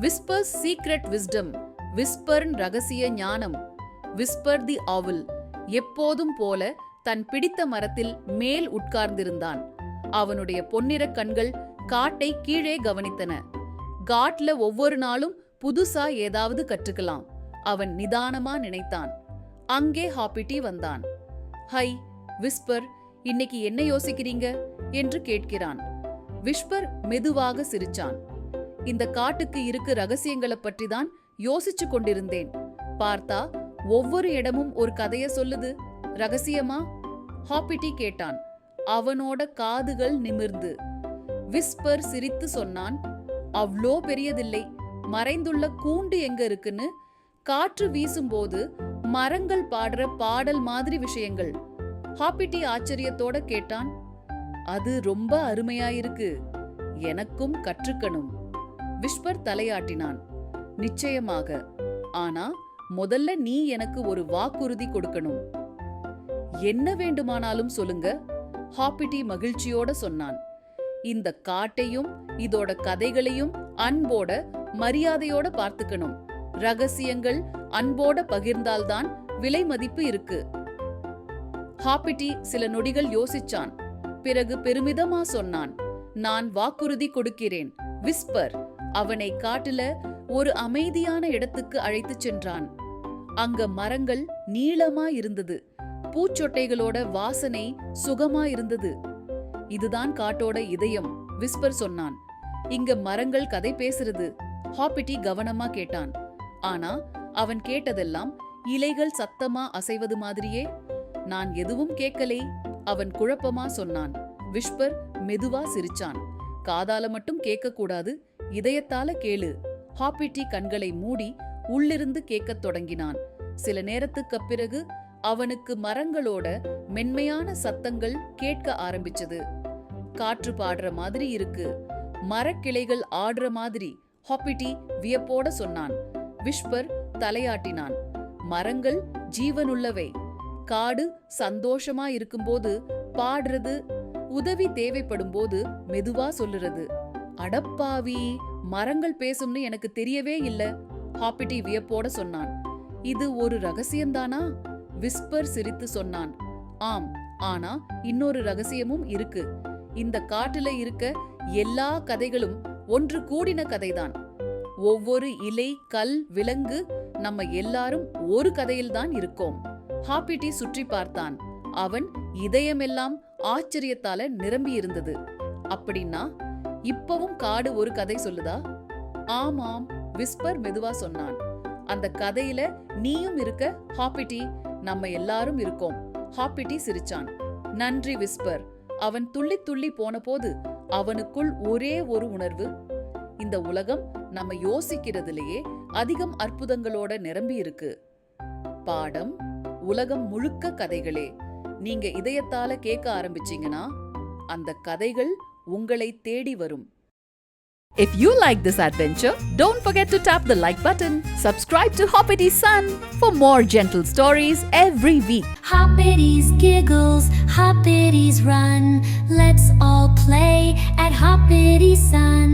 Whispers secret wisdom, விஸ்பர்ன் ரகசிய ஞானம், whisper தி ஆவில் எப்போதும் போல தன் பிடித்த மரத்தில் மேல் உட்கார்ந்திருந்தான். அவனுடைய பொன்னிற கண்கள் காட்டை கீழே கவனித்தன. காட்ல ஒவ்வொரு நாளும் புதுசா ஏதாவது கற்றுக்கலாம், அவன் நிதானமா நினைத்தான். அங்கே ஹாப்பிட்டி வந்தான். ஹை விஸ்பர், இன்னைக்கு என்ன யோசிக்கிறீங்க என்று கேட்கிறான். விஸ்பர் மெதுவாக சிரிச்சான். இந்த காட்டுக்கு இருக்கு ரகசியங்களை பற்றி தான் யோசிச்சு கொண்டிருந்தேன். பார்த்தா ஒவ்வொரு இடமும் ஒரு கதைய சொல்லுது. ரகசியமா? ஹாப்பிட்டி கேட்டான். அவனோட காதுகள் நிமிர்ந்து. விஸ்பர் சிரித்து சொன்னான், அவ்ளோ பெரியதில்லை. மறைந்துள்ள கூண்டு எங்க இருக்குன்னு காற்று வீசும்போது மரங்கள் பாடுற பாடல் மாதிரி விஷயங்கள். ஹாப்பிட்டி ஆச்சரியத்தோட கேட்டான். அது ரொம்ப அருமையாயிருக்கு, எனக்கும் கற்றுக்கணும். விஸ்பர் தலையாட்டினான். நிச்சயமாக, ஆனா முதல்ல நீ எனக்கு ஒரு வாக்குறுதி கொடுக்கணும். என்ன வேண்டுமானாலும் சொல்லுங்க, ஹாப்பிட்டி மகிழ்ச்சியோட சொன்னான். இந்த காட்டையும் இதோட கதைகளையும் அன்போட மரியாதையோட பார்த்துக்கணும். ரகசியங்கள் அன்போட பகிர்ந்தால்தான் விலை மதிப்பு இருக்கு. ஹாப்பிட்டி சில நொடிகள் யோசிச்சான். பிறகு பெருமிதமா சொன்னான், நான் வாக்குறுதி கொடுக்கிறேன். விஸ்பர் அவனை காட்டுல ஒரு அமைதியான இடத்துக்கு அழைத்து சென்றான். அங்க மரங்கள் நீளமா இருந்தது. பூச்சொட்டைகளோட வாசனை சுகமா இருந்தது. இதுதான் காட்டோட இதயம், விஸ்பர் சொன்னான். இங்க மரங்கள் கதை பேசுறது. ஹாப்பிட்டி கவனமா கேட்டான். ஆனா அவன் கேட்டதெல்லாம் இலைகள் சத்தமா அசைவது மாதிரியே. நான் எதுவும் கேட்கலே, அவன் குழப்பமா சொன்னான். விஸ்பர் மெதுவா சிரிச்சான். காதால மட்டும் கேட்க கூடாது, இதயத்தால கேளு. ஹாப்பிட்டி கண்களை மூடி உள்ளிருந்து கேட்கத் தொடங்கினான். சில நேரத்துக்கு பிறகு அவனுக்கு மரங்களோட மென்மையான சத்தங்கள் கேட்க ஆரம்பிச்சது. காற்று பாடுற மாதிரி இருக்கு, மரக்கிளைகள் ஆடுற மாதிரி, ஹாப்பிட்டி வியப்போட சொன்னான். விஸ்பர் தலையாட்டினான். மரங்கள் ஜீவனுள்ளவை. காடு சந்தோஷமா இருக்கும்போது பாடுறது, உதவி தேவைப்படும் போது மெதுவா சொல்லுறது. அடப்பாவி, மரங்கள் பேசும்னு எனக்கு தெரியவே இல்ல, ஹாப்பிட்டி வியப்போட சொன்னான். இது ஒரு ரகசியம்தானா? விஸ்பர் சிரித்து சொன்னான். ஆம், ஆனா இன்னொரு ரகசியமும் இருக்கு. இந்த காட்டுல இருக்க எல்லா கதைகளும் ஒன்று கூடின கதைதான். ஒவ்வொரு இலை, கல், விலங்கு, நம்ம எல்லாரும் ஒரு கதையில்தான் இருக்கோம். ஹாப்பிட்டி சுற்றி பார்த்தான். அவன் இதயமெல்லாம் ஆச்சரியத்தால நிரம்பி இருந்தது. அப்படின்னா இப்பவும் காடு ஒரு கதை சொல்லுதா? ஆமாம், விஸ்பர் மெதுவா சொன்னான். அந்த கதையில நீயும் இருக்க ஹாப்பிட்டி, நம்ம எல்லாரும் இருக்கோம். ஹாப்பிட்டி சிரிச்சான். நன்றி விஸ்பர். அவன் துள்ளி துள்ளி போன போது அவனுக்குள் ஒரே ஒரு உணர்வு. இந்த உலகம் நம்ம யோசிக்கிறதுலயே அதிகம் அற்புதங்களோட நிரம்பி இருக்கு. பாடம், உலகம் முழுக்க கதைகளே. நீங்க இதயத்தால கேட்க ஆரம்பிச்சீங்கன்னா அந்த கதைகள் உங்களை தேடி வரும். If you like this adventure, don't forget to tap the like button. Subscribe to Hoppity Sun for more gentle stories every week. Hoppity's giggles, Hoppity's run. Let's all play at Hoppity Sun.